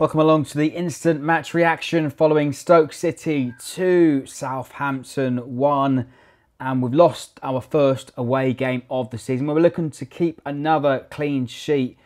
Welcome along to the instant match reaction following Stoke City 2, Southampton 1. And we've lost our first away game of the season. We were looking to keep another clean sheet.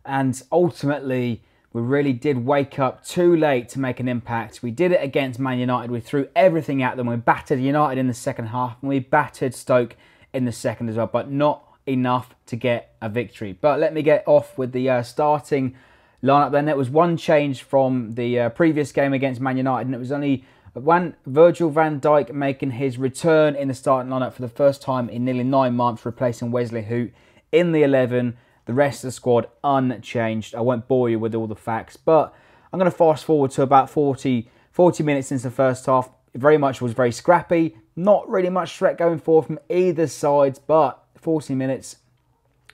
And ultimately, we really did wake up too late to make an impact. We did it against Man United. We threw everything at them. We battered United in the second half. And we battered Stoke in the second as well. But not enough to get a victory. But let me get off with the starting lineup then. It was one change from the previous game against Man United, and it was only Virgil van Dijk making his return in the starting lineup for the first time in nearly 9 months, replacing Wesley Hoot in the 11. The rest of the squad unchanged. I won't bore you with all the facts, but I'm going to fast forward to about 40 minutes into the first half. It was very scrappy, not really much threat going forward from either side, but 40 minutes,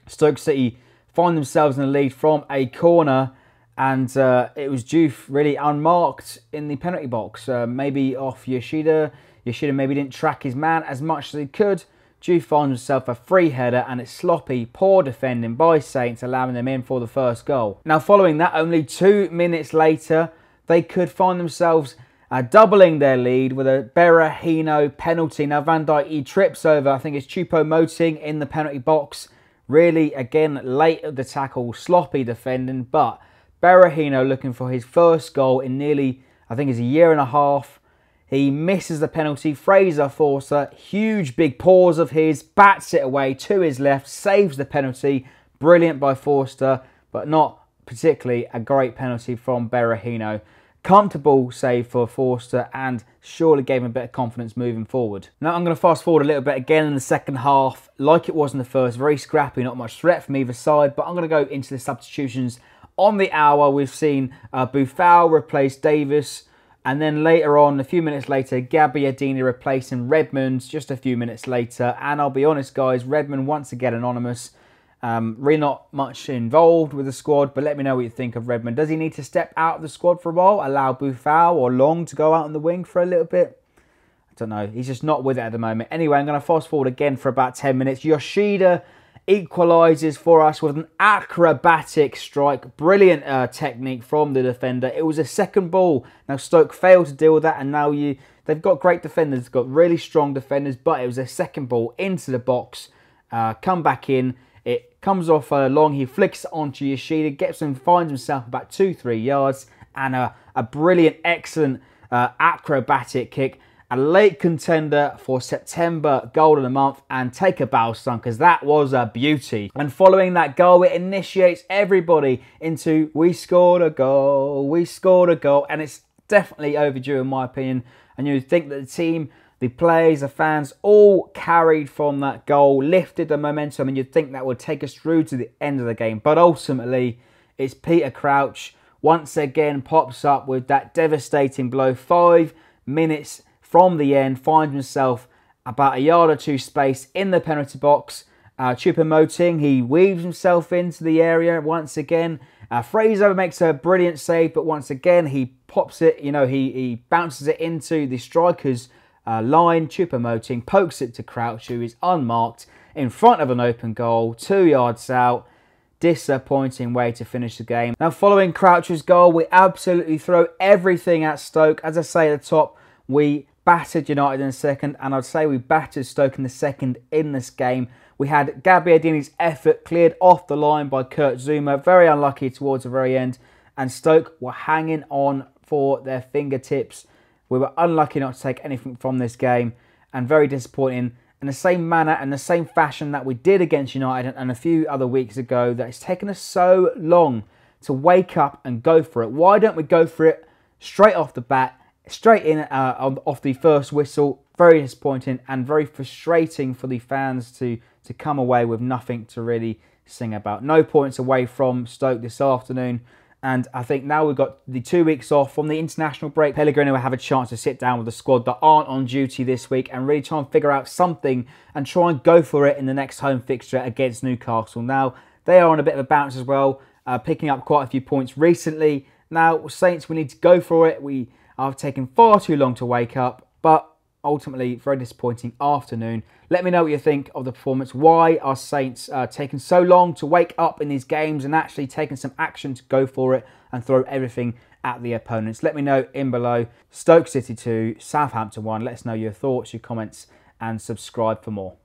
Stoke City find themselves in the lead from a corner, and it was Juve really unmarked in the penalty box. Maybe off Yoshida. Yoshida maybe didn't track his man as much as he could. Juve finds himself a free header, and it's sloppy, poor defending by Saints, allowing them in for the first goal. Now, following that, only 2 minutes later, they could find themselves doubling their lead with a Berahino penalty. Now, Van Dijk, he trips over, I think it's Choupo-Moting in the penalty box. Really, again, late at the tackle, sloppy defending, but Berahino looking for his first goal in nearly, I think it's a year and a half. He misses the penalty. Fraser Forster, huge big pause of his, bats it away to his left, saves the penalty. Brilliant by Forster, but not particularly a great penalty from Berahino. Comfortable save for Forster and surely gave him a bit of confidence moving forward. Now I'm going to fast forward a little bit again in the second half, like it was in the first. Very scrappy, not much threat from either side, but I'm going to go into the substitutions. On the hour, we've seen Boufal replace Davis, and then later on, a few minutes later, Gabbiadini replacing Redmond just a few minutes later. And I'll be honest, guys, Redmond once again anonymous. Really not much involved with the squad, but let me know what you think of Redmond. Does he need to step out of the squad for a while, allow Boufal or Long to go out on the wing for a little bit? I don't know. He's just not with it at the moment. Anyway, I'm going to fast forward again for about 10 minutes. Yoshida equalises for us with an acrobatic strike. Brilliant technique from the defender. It was a second ball. Now, Stoke failed to deal with that, and now they've got great defenders. They've got really strong defenders, but it was a second ball into the box. Come back in. It comes off Long, he flicks it onto Yoshida, finds himself about 2-3 yards, and a brilliant, excellent acrobatic kick. A late contender for September goal of the month, and take a bow, son, because that was a beauty. And following that goal, it initiates everybody into we scored a goal, and it's definitely overdue in my opinion. And you think that the team, the players, the fans, all carried from that goal, lifted the momentum, and you'd think that would take us through to the end of the game. But ultimately, it's Peter Crouch once again pops up with that devastating blow. 5 minutes from the end, finds himself about a yard or two space in the penalty box. Choupo-Moting, he weaves himself into the area once again. Fraser makes a brilliant save, but once again, he pops it, he bounces it into the striker's line. Choupo-Moting pokes it to Crouch, who is unmarked in front of an open goal, 2 yards out. Disappointing way to finish the game. Now, following Crouch's goal, we absolutely throw everything at Stoke. As I say at the top, we battered United in the second, and I'd say we battered Stoke in the second in this game. We had Gabbiadini's effort cleared off the line by Kurt Zouma. Very unlucky towards the very end, and Stoke were hanging on for their fingertips. We were unlucky not to take anything from this game, and very disappointing. In the same manner and the same fashion that we did against United and a few other weeks ago, that it's taken us so long to wake up and go for it. Why don't we go for it straight off the bat, straight in off the first whistle? Very disappointing and very frustrating for the fans to come away with nothing to really sing about. No points away from Stoke this afternoon. And I think now we've got the 2 weeks off from the international break, Pellegrini will have a chance to sit down with the squad that aren't on duty this week and really try and figure out something and try and go for it in the next home fixture against Newcastle. Now, they are on a bit of a bounce as well, picking up quite a few points recently. Now, Saints, we need to go for it. We have taken far too long to wake up, but ultimately very disappointing afternoon. Let me know what you think of the performance. Why are Saints taking so long to wake up in these games and actually taking some action to go for it and throw everything at the opponents? Let me know in below. Stoke City 2, Southampton 1. Let us know your thoughts, your comments, and subscribe for more.